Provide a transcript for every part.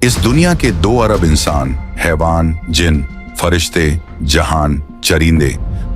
इस दुनिया के 2 अरब इंसान, हैवान, जिन, फरिश्ते, जहान, चरिंदे,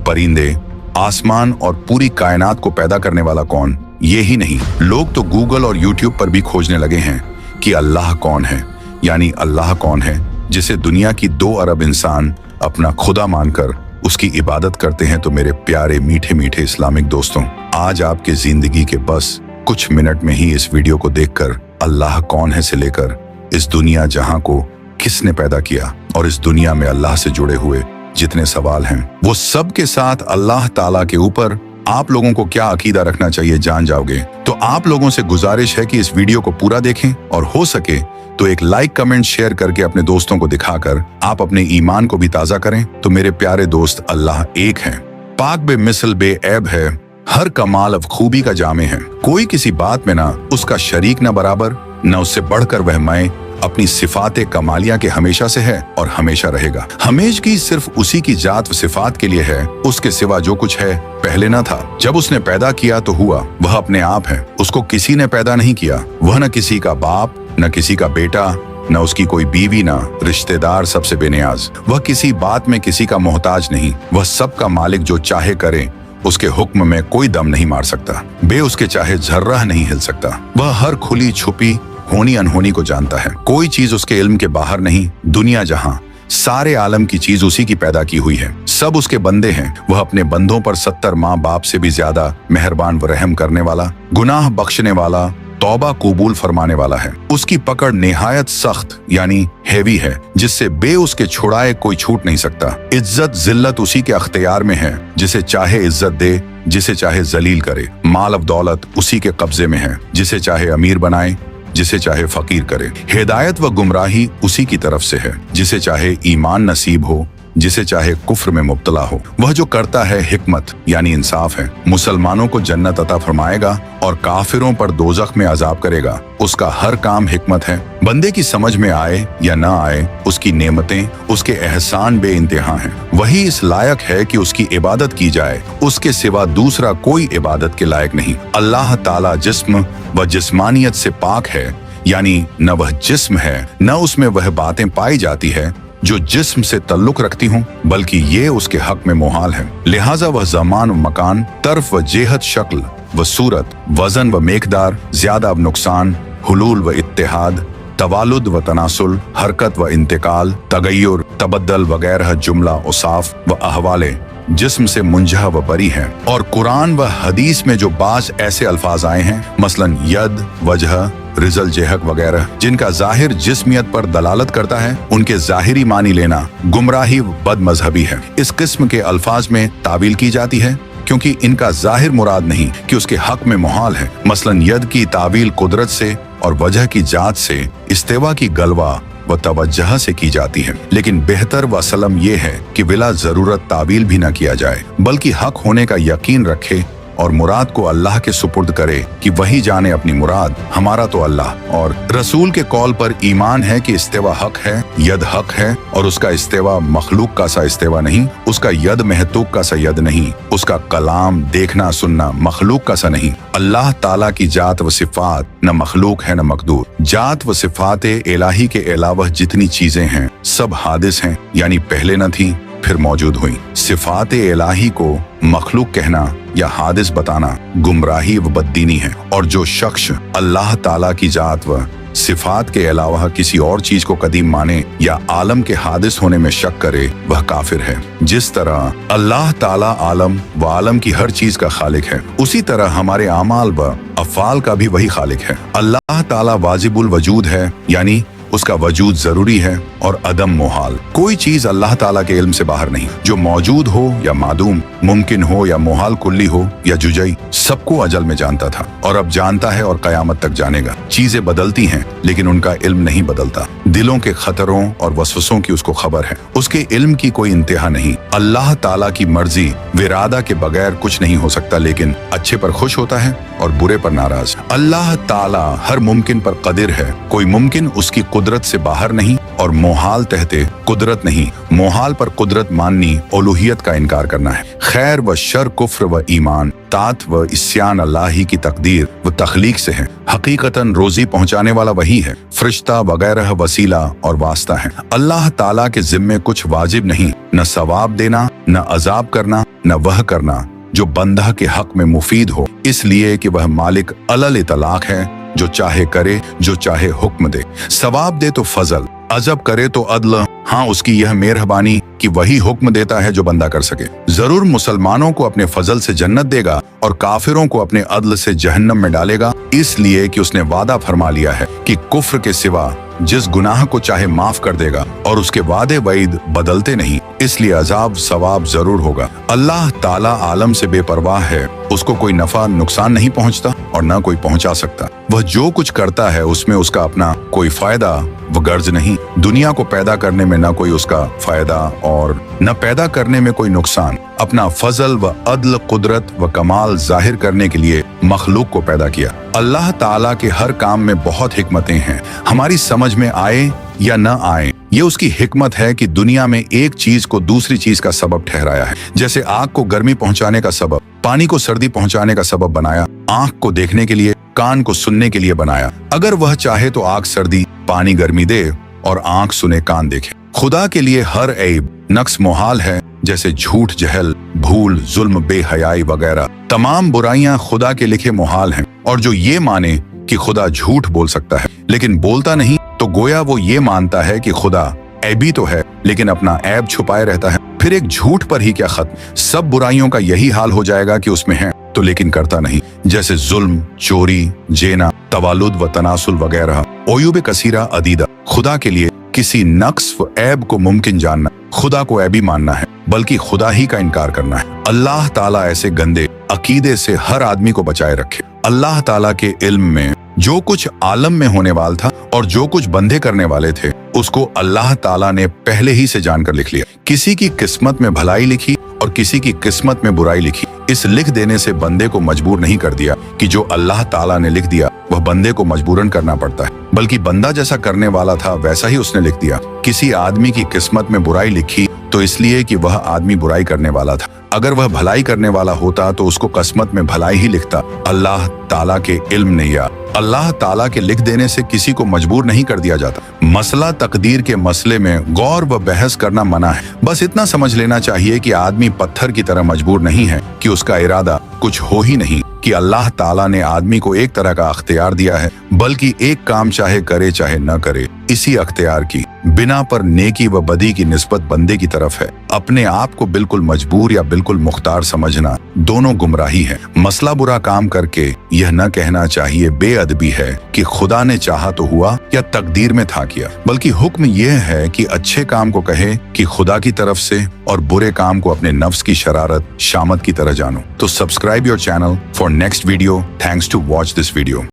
परिंदे, आसमान और पूरी कायनात को पैदा करने वाला कौन? ये ही नहीं, लोग तो गूगल और यूट्यूब पर भी खोजने लगे हैं कि अल्लाह कौन है, यानी अल्लाह कौन है जिसे दुनिया की 2 अरब इंसान अपना खुदा मानकर उसकी इबादत करते हैं। तो मेरे प्यारे मीठे मीठे इस्लामिक दोस्तों, आज आपके जिंदगी के बस कुछ मिनट में ही इस वीडियो को देखकर अल्लाह कौन है से लेकर इस दुनिया जहां को किसने पैदा किया और इस दुनिया में अल्लाह से जुड़े हुए जितने सवाल हैं वो सब के साथ अल्लाह ताला के ऊपर आप लोगों को क्या अकीदा रखना चाहिए जान जाओगे। तो आप लोगों से गुजारिश है कि इस वीडियो को पूरा देखें और हो सके तो एक लाइक, कमेंट, शेयर करके अपने दोस्तों को दिखाकर आप अपने ईमान को भी ताजा करें। तो मेरे प्यारे दोस्त, अल्लाह एक है, पाक बे मिसल बे ऐब है, हर कमाल अब खूबी का जामे है, कोई किसी बात में ना उसका शरीक न बराबर, न उससे बढ़कर वह मैं अपनी सिफाते कमालिया के हमेशा से है और हमेशा रहेगा। हमेशगी सिर्फ उसी की जात व सिफात के लिए है, उसके सिवा जो कुछ है पहले न था। जब उसने पैदा किया तो हुआ, वह अपने आप है, उसको किसी ने पैदा नहीं किया। वह न किसी का बाप, न किसी का बेटा, न उसकी कोई बीवी, न रिश्तेदार, सबसे बेनियाज। वह किसी बात में किसी का मोहताज नहीं, वह सबका मालिक, जो चाहे करे, उसके हुक्म में कोई दम नहीं मार सकता, बे उसके चाहे झर्रा नहीं हिल सकता। वह हर खुली छुपी होनी अनहोनी को जानता है, कोई चीज उसके इल्म के बाहर नहीं। दुनिया जहां, सारे आलम की चीज उसी की पैदा की हुई है, सब उसके बंदे हैं। वह अपने बंदों पर 70 माँ बाप से भी ज्यादा मेहरबान व रहम करने वाला, गुनाह बख्शने वाला, तौबा कबूल फरमाने वाला है। उसकी पकड़ निहायत सख्त यानी हैवी है, जिससे बे उसके छुड़ाए कोई छूट नहीं सकता। इज्जत जिल्लत उसी के अख्तियार में है, जिसे चाहे इज्जत दे, जिसे चाहे जलील करे। माल अब दौलत उसी के कब्जे में है, जिसे चाहे अमीर बनाए, जिसे चाहे फकीर करे। हिदायत व गुमराही उसी की तरफ से है, जिसे चाहे ईमान नसीब हो, जिसे चाहे कुफ्र में मुब्तला हो। वह जो करता है हिकमत यानी इंसाफ है। मुसलमानों को जन्नत अता फरमाएगा और काफिरों पर दोजख में अजाब करेगा। उसका हर काम हिकमत है। बंदे की समझ में आए या ना आए, उसकी नेमतें, उसके एहसान बेइंतहा हैं। वही इस लायक है कि उसकी इबादत की जाए, उसके सिवा दूसरा कोई इबादत के लायक नहीं। अल्लाह ताला जिस्म व जिस्मानियत से पाक है, यानी न वह जिस्म है न उसमें वह बातें पाई जाती है जो जिस्म से तल्लुक रखती हूँ, बल्कि ये उसके हक में मुहाल है। लिहाजा वह ज़मान व मकान, तर्फ व जेहत, शक्ल व सूरत, वजन व मेकदार, ज्यादा व नुकसान, हुलूल व इत्तेहाद, तवालुद व तनासुल, हरकत व इंतकाल, तगय्युर, तबद्दल वगैरह जुमला औसाफ व अहवाले जिस्म से मुंजह व बरी हैं। और कुरान व हदीस में जो बाज ऐसे अल्फाज आए हैं, मसलन यद, वजह, रिजल, जेहक वगैरह, जिनका जाहिर जिस्मियत पर दलालत करता है, उनके जाहिरी मानी लेना गुमराही व बद मजहबी है। इस किस्म के अल्फाज में तावील की जाती है क्योंकि इनका जाहिर मुराद नहीं कि उसके हक में मुहाल है। मसलन यद की तावील कुदरत से और वजह की जात से इस्तेवा की गलवा व तवज्जह से की जाती है। लेकिन बेहतर व असलम ये है कि बिला जरूरत तावील भी न किया जाए, बल्कि हक होने का यकीन रखे और मुराद को अल्लाह के सुपुर्द करे कि वही जाने अपनी मुराद। हमारा तो अल्लाह और रसूल के कौल पर ईमान है कि इस्तेवा हक है, यद हक है, और उसका इस्तेवा मखलूक का सा इस्तेवा नहीं, उसका यद महतूक का सा यद नहीं, उसका कलाम देखना सुनना मखलूक का सा नहीं। अल्लाह ताला की जात व सिफात न मखलूक है न मकदूर। जात व सिफात इलाही के अलावा जितनी चीजें हैं सब हादिस हैं, यानी पहले न थी फिर मौजूद हुई। सिफात इलाही को मखलूक कहना या हादिस बताना गुमराही व बददीनी है। और जो शख्स अल्लाह ताला की जात व सिफात के अलावा किसी और चीज को कदीम माने या आलम के हादिस होने में शक करे, वह काफिर है। जिस तरह अल्लाह ताला आलम व आलम की हर चीज का खालिक है, उसी तरह हमारे आमाल व अफ़ाल का भी वही खालिक है। अल्लाह ताला वाजिबुल वजूद है, यानी उसका वजूद जरूरी है और अदम मुहाल। कोई चीज अल्लाह ताला के इल्म से बाहर नहीं। जो मौजूद हो या मादूम, मुमकिन हो या मुहाल कुल्ली हो या जुजई, सबको अजल में जानता था और अब जानता है और कयामत तक जानेगा। चीजें बदलती हैं लेकिन उनका इल्म नहीं बदलता। दिलों के खतरों और वसवसों की उसको खबर है, उसके इल्म की कोई इंतहा नहीं। अल्लाह ताला की मर्जी विरादा के बगैर कुछ नहीं हो सकता, लेकिन अच्छे पर खुश होता है और बुरे पर नाराज। अल्लाह ताला हर मुमकिन पर कदिर है, कोई मुमकिन उसकी कुदरत से बाहर नहीं और मोहाल तहते कुदरत नहीं, मोहाल पर कुदरत माननी ओलूहियत का इनकार करना है। खैर व शर, कुफ्र व ईमान, तात व इस्यान अल्लाह ही की तकदीर व तख्लीक से है। हकीकतन रोजी पहुंचाने वाला वही है, फरिश्ता वगैरह वसीला और वास्ता है। अल्लाह ताला के जिम्मे कुछ वाजिब नहीं, न सवाब देना, न अजाब करना, न वह करना जो बंदा के हक में मुफीद हो, इसलिए कि वह मालिक अलल इतलाक है, जो चाहे करे, जो चाहे हुक्म दे। सवाब दे तो फजल, अजब करे तो अदल। हाँ, उसकी यह मेहरबानी कि वही हुक्म देता है जो बंदा कर सके। जरूर मुसलमानों को अपने फजल से जन्नत देगा और काफिरों को अपने अदल से जहन्नम में डालेगा, इसलिए कि उसने वादा फरमा लिया है कि कुफ्र के सिवा जिस गुनाह को चाहे माफ कर देगा, और उसके वादे वईद बदलते नहीं, इसलिए अजाब सवाब जरूर होगा। अल्लाह ताला आलम से बेपरवाह है, उसको कोई नफा नुकसान नहीं पहुंचता और न कोई पहुंचा सकता। वह जो कुछ करता है उसमें उसका अपना कोई फायदा व गर्ज नहीं। दुनिया को पैदा करने में न कोई उसका फायदा और न पैदा करने में कोई नुकसान। अपना फजल व अदल, कुदरत व कमाल जाहिर करने के लिए मखलूक को पैदा किया। अल्लाह ताला के हर काम में बहुत हिकमतें हैं, हमारी समझ में आए या न आए, ये उसकी हिकमत है कि दुनिया में एक चीज को दूसरी चीज का सबब ठहराया है। जैसे आग को गर्मी पहुंचाने का सबब, पानी को सर्दी पहुंचाने का सबब बनाया, आंख को देखने के लिए, कान को सुनने के लिए बनाया। अगर वह चाहे तो आग सर्दी, पानी गर्मी दे और आंख सुने, कान देखे। खुदा के लिए हर ऐब नक्स मोहाल है, जैसे झूठ, जहल, भूल, जुल्म, बेहयाई वगैरह तमाम बुराइयां खुदा के लिखे मोहाल हैं। और जो ये माने कि खुदा झूठ बोल सकता है लेकिन बोलता नहीं, तो गोया वो ये मानता है कि खुदा ऐबी तो है लेकिन अपना ऐब छुपाए रहता है। फिर एक झूठ पर ही क्या खत्म, सब बुराइयों का यही हाल हो जाएगा कि उसमें है तो लेकिन करता नहीं, जैसे जुल्म, चोरी, जेना, तवालुद व तनासुल वगैरह। ओयूब कसीरा अदीदा। खुदा के लिए किसी नक्स व ऐब को मुमकिन जानना खुदा को ऐबी मानना है, बल्कि खुदा ही का इनकार करना है। अल्लाह ताला ऐसे गंदे अकीदे से हर आदमी को बचाए रखे। अल्लाह ताला के इल्म में जो कुछ आलम में होने वाला था और जो कुछ बंदे करने वाले थे, उसको अल्लाह ताला ने पहले ही से जानकर लिख लिया। किसी की किस्मत में भलाई लिखी और किसी की किस्मत में बुराई लिखी। इस लिख देने से बंदे को मजबूर नहीं कर दिया कि जो अल्लाह ताला ने लिख दिया वह बंदे को मजबूरन करना पड़ता है, बल्कि बंदा जैसा करने वाला था वैसा ही उसने लिख दिया। किसी आदमी की किस्मत में बुराई लिखी तो इसलिए कि वह आदमी बुराई करने वाला था। अगर वह भलाई करने वाला होता तो उसको किस्मत में भलाई ही लिखता। अल्लाह ताला के इल्म ने या अल्लाह ताला के लिख देने से किसी को मजबूर नहीं कर दिया जाता। मसला तकदीर के मसले में गौर व बहस करना मना है। बस इतना समझ लेना चाहिए कि आदमी पत्थर की तरह मजबूर नहीं है कि उसका इरादा कुछ हो ही नहीं, कि अल्लाह ताला ने आदमी को एक तरह का अख्तियार दिया है, बल्कि एक काम चाहे करे चाहे न करे, इसी अख्तियार की बिना पर नेकी व बदी की निस्बत बंदे की तरफ है। अपने आप को बिल्कुल मजबूर या बिल्कुल मुख्तार समझना दोनों गुमराही है। मसला बुरा काम करके यह न कहना चाहिए बेअदबी है कि खुदा ने चाहा तो हुआ या तकदीर में था किया, बल्कि हुक्म यह है कि अच्छे काम को कहे कि खुदा की तरफ से और बुरे काम को अपने नफ्स की शरारत शामत की तरह जानो। तो subscribe your channel for next video. Thanks to watch this video.